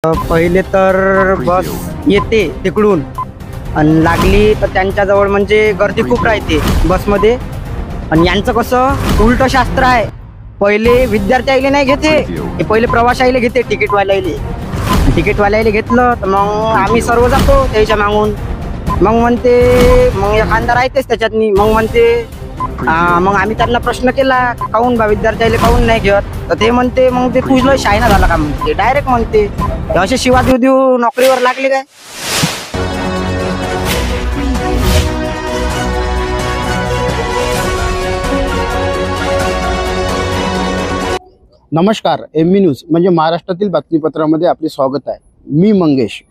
पहिले तर बस येते तिकडून आणि लागली तर त्यांच्याजवळ म्हणजे गर्दी खूप राहते बसमध्ये. आणि यांचं कसं उलट शास्त्र आहे, पहिले विद्यार्थी आले नाही घेते, हे पहिले प्रवाशाईले घेते. तिकीटवाल्याला घेतलं तर मग आम्ही सर्व जातो त्याच्या मागून. मग म्हणते मग एखादा राहतेच त्याच्यातनी. मग म्हणते मग आम्ही त्यांना प्रश्न केला काहून बा विद्यार्थ्याला काहून नाही घेत, तर ते म्हणते मग ते तुझलं शायना झाला का म्हणते, डायरेक्ट म्हणते. असे शिवा देऊ देऊ नोकरीवर लागले काय. नमस्कार, MB न्यूज म्हणजे महाराष्ट्रातील बातमीपत्रामध्ये आपले स्वागत आहे. मी मंगेश.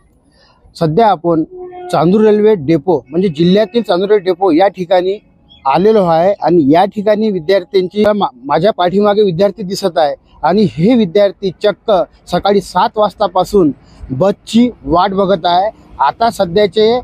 सध्या आपण चांदूर रेल्वे डेपो म्हणजे जिल्ह्यातील चांदूर रेल्वे डेपो या ठिकाणी आलेलो आहे. आणि या ठिकाणी विद्यार्थ्यांची माझ्या पाठीमागे विद्यार्थी दिसत आहे. आणि हे विद्यार्थी चक्क सकाळी 7 वाजतापासून बसची वाट बघत आहे. आता सध्याचे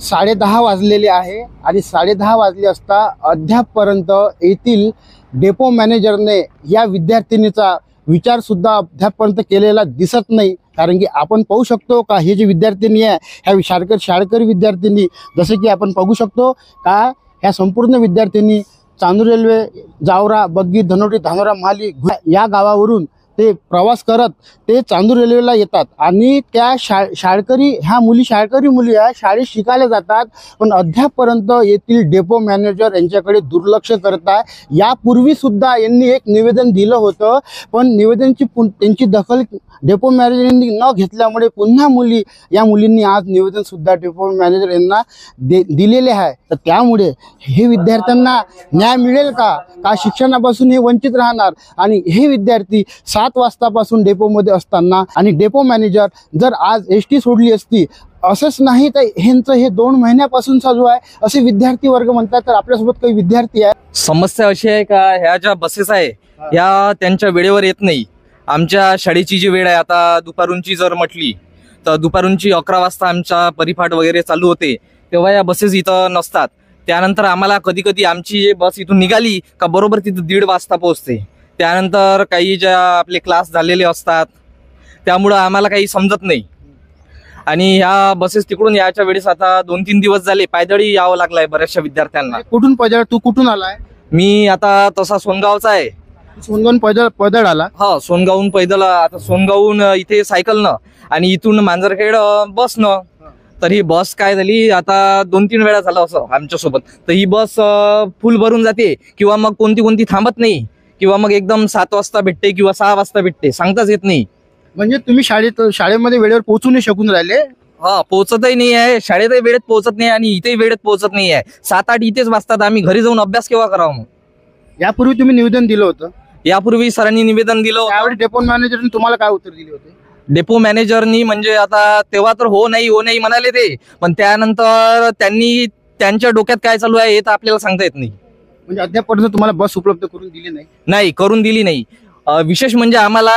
10:30 वाजलेले आहे आणि 10:30 वाजले असता अद्यापपर्यंत येथील डेपो मॅनेजरने या विद्यार्थिनीचा विचार सुद्धा अद्यापपर्यंत केलेला दिसत नाही. कारण की आपण पाहू शकतो का हे जे विद्यार्थिनी आहे ह्या शाळकरी विद्यार्थिनी, जसे की आपण पाहू शकतो का ह्या संपूर्ण विद्यार्थिनी चांदूर रेल्वे जावरा बग्गी धनोटी धानोरा महाली या गावावरून ते प्रवास करत ते चांदूर रेल्वेला येतात. आणि त्या शाळकरी मुली आहे, शाळेत शिकायला जातात. पण अद्यापपर्यंत येथील डेपो मॅनेजर यांच्याकडे दुर्लक्ष करत आहे. यापूर्वी सुद्धा यांनी एक निवेदन दिलं होतं, पण त्यांची दखल डेपो मॅनेजरांनी न घेतल्यामुळे पुन्हा या मुलींनी आज निवेदन सुद्धा डेपो मॅनेजर यांना दिलेले आहे. तर त्यामुळे हे विद्यार्थ्यांना न्याय मिळेल का शिक्षणापासून हे वंचित राहणार. आणि हे विद्यार्थी 7 वाजतापासून डेपोमध्ये असताना आणि डेपो मॅनेजर जर आज ST सोडली असती, असंच नाही तर ह्यांचं हे 2 महिन्यापासून चालू आहे असे विद्यार्थी वर्ग म्हणतात. तर आपल्यासोबत काही विद्यार्थी आहे. समस्या अशी आहे का ह्या ज्या बसेस आहे ह्या त्यांच्या वेळेवर येत नाही. आमच्या शाळेची जी वेळ आहे आता दुपारूनची जर म्हटली तर दुपारूनची 11 वाजता आमचा परिपाठ वगैरे चालू होते, तेव्हा या बसेस इथं नसतात. त्यानंतर आम्हाला कधी कधी आमची बस इथून निघाली का बरोबर तिथं 1:30 वाजता पोहोचते. त्यानंतर काही ज्या आपले क्लास झालेले असतात त्यामुळं आम्हाला काही समजत नाही. आणि ह्या बसेस तिकडून यायच्या वेळेस आता 2-3 दिवस झाले पायदळी यावं लागलंय बऱ्याचशा विद्यार्थ्यांना. कुठून पैदळ? तू कुठून आलाय? मी आता तसा सोनगावचा आहे. सोनगावून पैदळ आला? हा, सोनगावून पैदल. आता सोनगावून इथे सायकलनं आणि इथून मांजरखेड बसनं. तर ही बस काय झाली आता 2-3 वेळा झालं असं आमच्यासोबत. तर ही बस फुल भरून जाते किंवा मग कोणती थांबत नाही, किंवा मग एकदम 7 वाजता भेटते किंवा 6 वाजता भेटते, सांगताच येत नाही. म्हणजे तुम्ही शाळेमध्ये वेळेवर पोहोचू नाही शकून राहिले? हा, पोहोचतही नाही आहे, शाळेतही वेळेत पोहोचत नाही आणि इथेही वेळेत पोहोचत नाही आहे. 7-8 इथेच वाजतात. आम्ही घरी जाऊन अभ्यास केव्हा करावा मग? यापूर्वी तुम्ही निवेदन दिलं होतं? यापूर्वी सरांनी निवेदन दिलं. त्यावेळी डेपो मॅनेजरने तुम्हाला काय उत्तर दिले होते? डेपो मॅनेजरनी म्हणजे आता तेव्हा तर हो नाही म्हणाले ते, पण त्यानंतर त्यांनी त्यांच्या डोक्यात काय चालू आहे हे तर आपल्याला सांगता येत नाही. म्हणजे अद्यापपर्यंत तुम्हाला बस उपलब्ध करून दिली नाही? नाही, करून दिली नाही. विशेष म्हणजे आम्हाला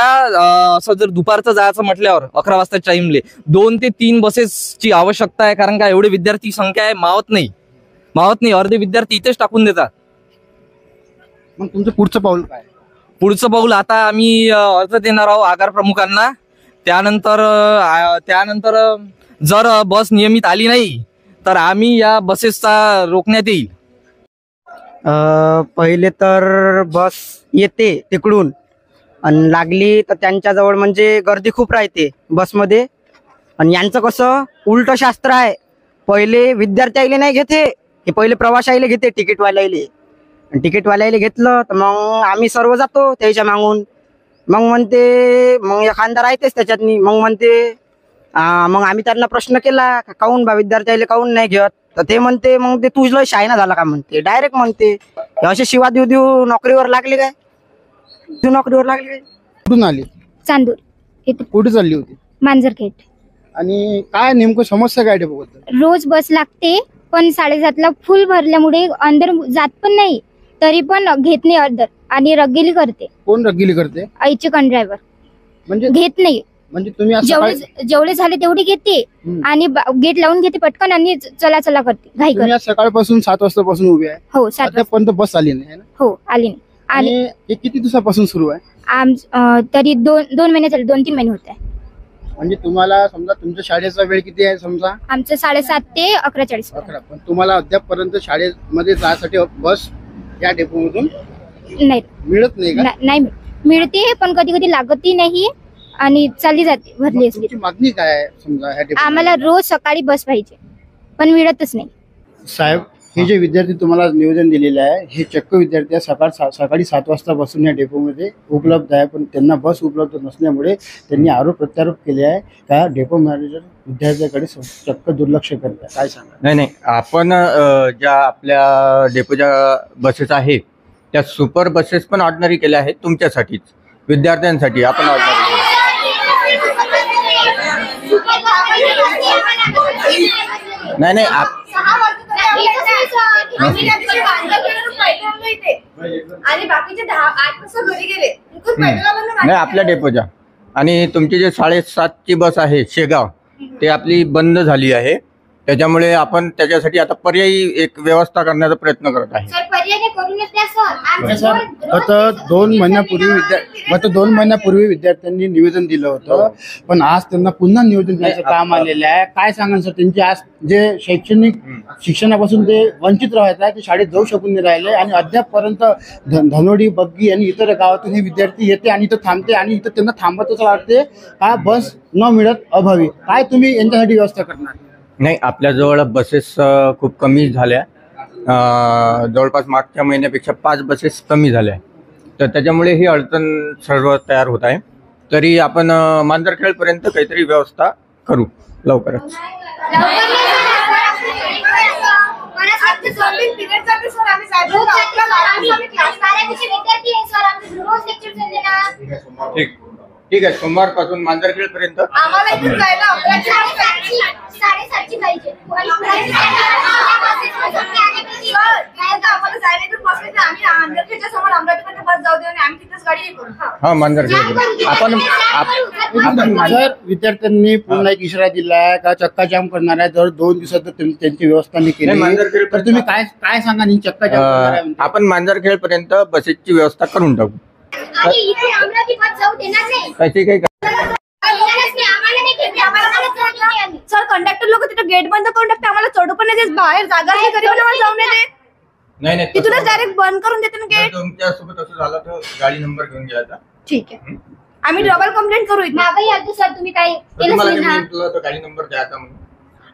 असं जर दुपारचं जायचं म्हटल्यावर 11 वाजता टाइमले 2 ते 3 बसेसची आवश्यकता आहे. कारण का एवढे विद्यार्थी संख्या आहे, मावत नाही. अर्धे विद्यार्थी इथेच टाकून देतात. मग तुमचं पुढचं पाऊल काय? पुढचं पाऊल आता आम्ही अर्ज देणार आहोत आगार प्रमुखांना. त्यानंतर जर बस नियमित आली नाही तर आम्ही या बसेसचा रोखण्यात येईल. पहिले तर बस येते तिकडून आणि लागली तर त्यांच्याजवळ म्हणजे गर्दी खूप राहते बसमध्ये. आणि यांचं कसं उलट शास्त्र आहे, पहिले विद्यार्थी आले नाही घेते, हे पहिले प्रवाशाईले घेते. तिकीटवाल्याला घेतलं तर मग आम्ही सर्व जातो त्याच्या मागून. मग म्हणते मग एखादा राहतेच त्याच्यातनी. मग म्हणते मग आम्ही त्यांना प्रश्न केला काहून बा विद्यार्थ्याला काहून नाही घेत, तर ते म्हणते मग ते तुझलं शायना झाला का म्हणते, डायरेक्ट म्हणते. असे शिवा देऊ देऊ नोकरीवर लागले काय. तू नोकरीवर लागले काय? कुठून आली? चांदूर. कुठे चालली होती? मांजरखेड. आणि काय नेमकं समस्या काय डेपोबद्दल? रोज बस लागते पण 7:30ला फुल भरल्यामुळे अंदर जात पण नाही, तरी पण घेत नाही अंदर आणि रगिली करते. कोण रगिली करते? आईचे कंड्रायव्हर. म्हणजे घेत नाही. म्हणजे तुम्ही जेवढे झाले तेवढे घेते आणि गेट लावून घेते पटकन आणि चला करते घाई करते. सकाळपासून 7 वाजतापासून उभी आहे? हो, 7 वाजतापर्यंत बस आली नाही? हो, आली नाही. आणि किती दिवसापासून सुरू आहे? तरी 2 महिने झाले, 2-3 महिने होत आहे. म्हणजे तुम्हाला समजा तुमच्या शाळेचा वेळ किती आहे समजा आमचं 7:30 ते 11:40. 11, पण तुम्हाला अद्यापपर्यंत शाळेमध्ये जायसाठी बस या डेपोमधून नाही मिळत नाही का? नाही मिळते, पण कधी कधी लागतही नाही आणि चालली जाते भरली मग असली. तुमची मागणी काय आहे समजा ह्या डेपो? आम्हाला रोज सकाळी बस पाहिजे, पण मिळतच नाही. साहेब, हे जे विद्यार्थी तुम्हाला निवेदन दिलेले आहे हे चक्क विद्यार्थी आहे, सकाळी 7 वाजता बसून या डेपोमध्ये उपलब्ध आहे, पण त्यांना बस उपलब्ध नसल्यामुळे त्यांनी आरोप प्रत्यारोप केले आहे का डेपो मॅनेजर विद्यार्थ्याकडे चक्क दुर्लक्ष करत आहे. काय सांगा? नाही, आपण ज्या आपल्या डेपोच्या बसेस आहे त्या सुपर बसेस पण ऑर्डिनरी केल्या आहेत तुमच्यासाठीच, विद्यार्थ्यांसाठी आपण ऑर्डिनरी नाही आणि बाकीचे 8 वाजता घरी गेले नाही आपल्या डेपोच्या. आणि तुमची जे 7:30ची बस आहे शेगाव ते आपली बंद झाली आहे, त्याच्यामुळे आपण त्याच्यासाठी आता पर्यायी एक व्यवस्था करण्याचा प्रयत्न करत आहे. सर पर्याय करूनच द्या सर. सर, गत 2 महिन्यापूर्वी विद्यार्थ्यांनी निवेदन दिलं होतं, पण आज त्यांना पुन्हा निवेदन द्यायचं काम आलेलं आहे. काय सांगा सर, त्यांचे आज जे शैक्षणिक शिक्षणापासून ते वंचित राहत आहे, ते शाळेत जाऊ शकून नाही राहिले आणि अद्यापपर्यंत धनोडी, बग्गी आणि इतर गावातून हे विद्यार्थी येते आणि इथं थांबते आणि इथं त्यांना थांबतच वाटते हा बस न मिळत अभावी. काय तुम्ही यांच्यासाठी व्यवस्था करणार? नाही, आपल्याजवळ बसेस खूप कमी झाल्या, जवळपास मागच्या महिन्यापेक्षा 5 बसेस कमी झाल्या, तर त्याच्यामुळे ही अडचण सर्व तयार होत आहे. तरी आपण मांजरखेडपर्यंत काहीतरी व्यवस्था करू लवकरच. ठीक आहे, सोमवारपासून मांजरखेडपर्यंत आम्हाला इथून जायला 7:30 पाहिजे. आम्हाला जायला इथून बस नाही, आम्ही अंधरखेडच्या समोर अमरावतीपर्यंत बस जाऊ दे आणि आम्ही तिथेच गाडी हे करू. हा मांजरखेडपर्यंत आपण जर विद्यार्थ्यांनी पुन्हा एक इशारा दिलाय का चक्का जाम करणार आहे, जर 2 दिवसात त्यांची व्यवस्था नाही केली तर तुम्ही काय सांगा? चक्का जाम करणार आहे म्हणजे? आपण मांजरखेडपर्यंत बसेसची व्यवस्था करून टाकू. आणि इथे अमरावती बस जाऊ देणार नाही. त्याची काही सर, कंडक्टर लोक तिथे गेट बंद करून टाकते, आम्हाला चढू पण नाही देत, बाहेर जागा नाही, कधी पण आम्हाला जाऊ नाही देत. नाही तिथूनच डायरेक्ट बंद करून देते ना गेट. तुमच्यासोबत असं झालं तर गाडी नंबर घेऊन घ्यायचा. ठीक आहे, आम्ही डबल कंप्लेंट करू इथे. मागही आलतो सर, तुम्ही काय केलं तुम्हाला असेल मी ना. म्हटलं तर गाडी नंबर द्यायचा म्हणून.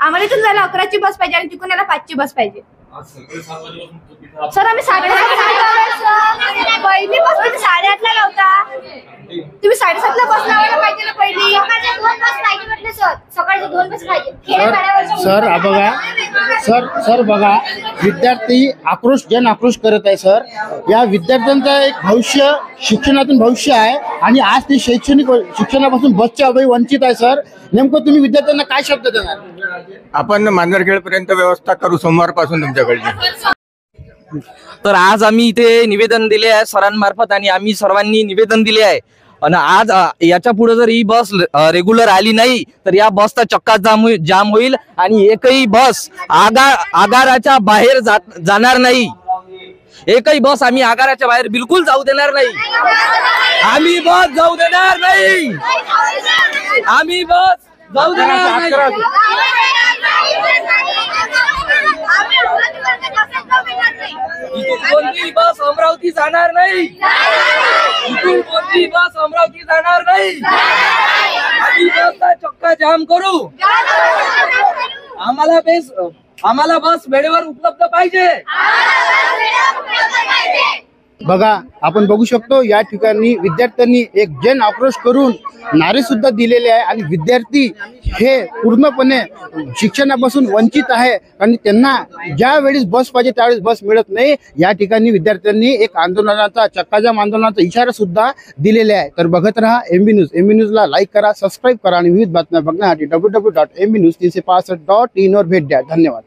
आम्हाला इथून जायला 11ची बस पाहिजे आणि तिकडून यायला 5ची बस पाहिजे. सर, आम्ही 7:30 पहिली बस तुम्ही 8:30ला लावता, तुम्ही 7:30ला बस लावायला पाहिजे ना पहिली. सकाळच्या 2 बस पाहिजे म्हटलं सर, सकाळच्या 2 बस पाहिजे. खेड्यापाड्यावरच्या सर बघा, विद्यार्थी जन आक्रोश करत आहे सर. या विद्यार्थ्यांचं एक भविष्य, शिक्षणातून भविष्य आहे आणि आज ते शैक्षणिक शिक्षणापासून बसच्या अभावी वंचित आहे सर. नेमकं तुम्ही विद्यार्थ्यांना काय शब्द देणार? आपण मांजरखेडपर्यंत व्यवस्था करू सोमवारपासून तुमच्याकडची. तर आज आम्ही इथे निवेदन दिले आहे सरांमार्फत आणि आम्ही सर्वांनी निवेदन दिले आहे. आणि आज याच्या पुढे जर ही बस रेग्युलर आली नाही तर या बसचा चक्का जाम होईल आणि एकही बस आगाराच्या बाहेर जाणार नाही. एकही बस आम्ही आगाराच्या बाहेर बिलकुल जाऊ देणार नाही. आम्ही बस जाऊ देणार नाही. आम्ही बस जाऊ देणार नाही. इथून कोणतीही बस अमरावती जाणार नाही. इथून कोणतीही बस अमरावती जाणार नाही. आम्ही बसचा चक्का जाम करू. आम्हाला बस वेळेवर उपलब्ध पाहिजे. बघा, आपण बघू शकतो या ठिकाणी विद्यार्थ्यांनी एक जन आक्रोश करून नारे सुद्धा दिलेले आहे आणि विद्यार्थी हे पूर्णपणे शिक्षणापासून वंचित आहे आणि त्यांना ज्या वेळेस बस पाहिजे त्यावेळेस बस मिळत नाही. या ठिकाणी विद्यार्थ्यांनी एक आंदोलनाचा, चक्काजाम आंदोलनाचा इशारा सुद्धा दिलेला आहे. तर बघत राहा MB न्यूज. MB न्यूजला लाईक करा, सबस्क्राईब करा आणि विविध बातम्या बघण्यासाठी www.mbnews365.in वर भेट द्या. धन्यवाद.